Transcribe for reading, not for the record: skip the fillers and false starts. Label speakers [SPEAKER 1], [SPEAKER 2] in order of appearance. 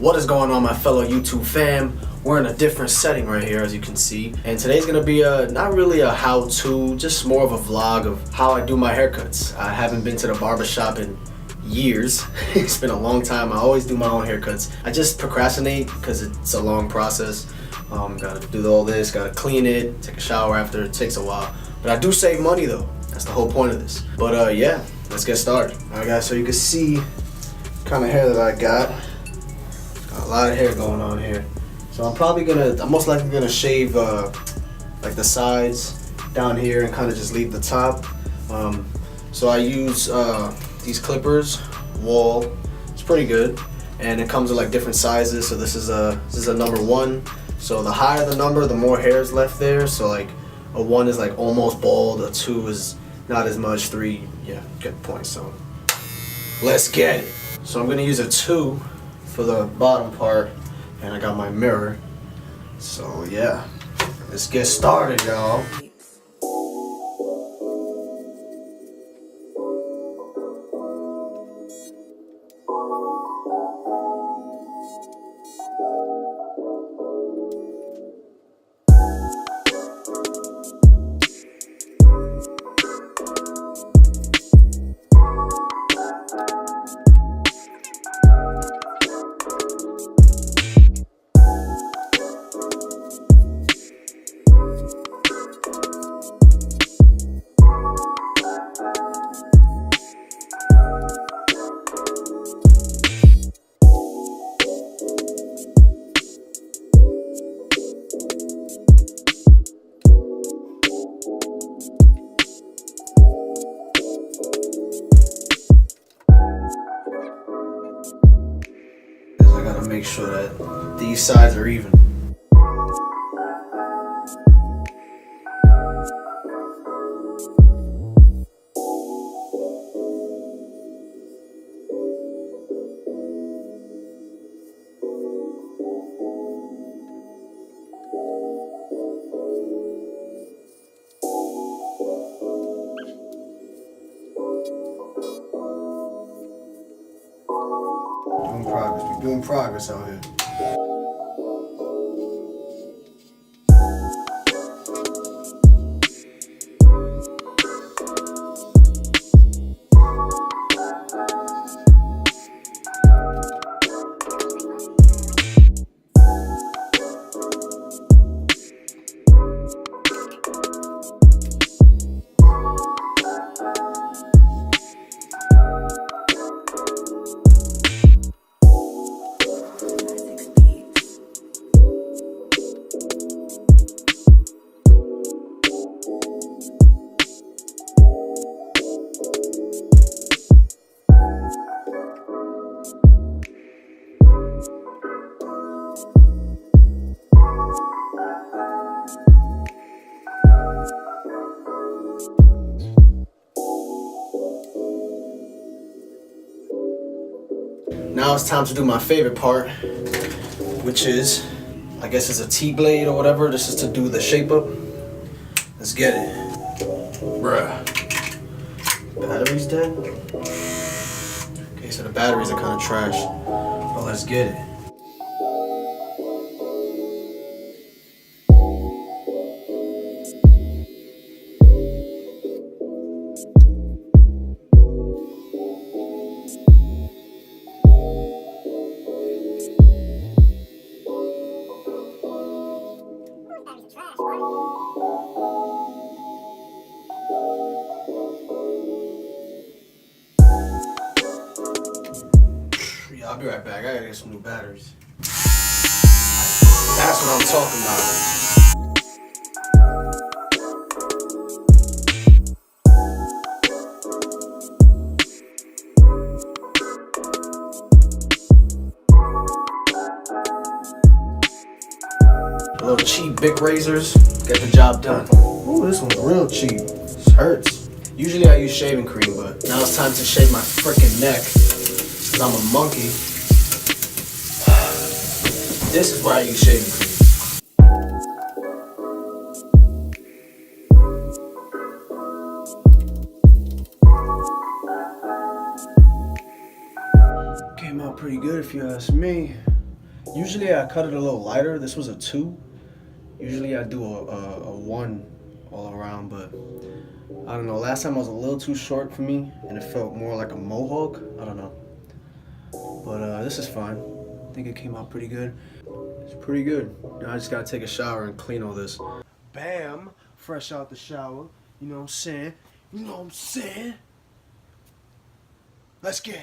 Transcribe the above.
[SPEAKER 1] What is going on, my fellow YouTube fam? We're in a different setting right here, as you can see, and today's gonna be not really a how-to, just more of a vlog of how I do my haircuts. I haven't been to the barbershop in years. It's been a long time. I always do my own haircuts. I just procrastinate because it's a long process. Gotta do all this, gotta clean it, take a shower after. It takes a while, but I do save money though. That's the whole point of this. But yeah, let's get started. Alright guys, so you can see the kind of hair that I got. Got a lot of hair going on here. So I'm most likely gonna shave like the sides down here and kind of just leave the top. So I use these clippers, Wahl. It's pretty good, and it comes in like different sizes. So this is a number 1. So the higher the number, the more hair is left there. So like a 1 is like almost bald, a 2 is not as much, 3, yeah, get the point. So let's get it. So I'm gonna use a 2 for the bottom part, and I got my mirror. So yeah, let's get started, y'all. Make sure that these sides are even. We're doing progress out here. Now it's time to do my favorite part, which is, I guess it's a T-blade or whatever. This is to do the shape up. Let's get it. Bruh. Battery's dead? Okay, so the batteries are kind of trash. But let's get it. Yeah, I'll be right back. I gotta get some new batteries. That's what I'm talking about. A little cheap Bic razors, get the job done. Ooh, this one's real cheap. This hurts. Usually I use shaving cream, but now it's time to shave my freaking neck, because I'm a monkey. This is where I use shaving cream. Came out pretty good if you ask me. Usually I cut it a little lighter. This was a 2. Usually I do a 1 all around, but I don't know. Last time I was a little too short for me, and it felt more like a mohawk. I don't know. But this is fine. I think it came out pretty good. It's pretty good. Now I just gotta take a shower and clean all this. Bam! Fresh out the shower. You know what I'm saying? You know what I'm saying? Let's get it.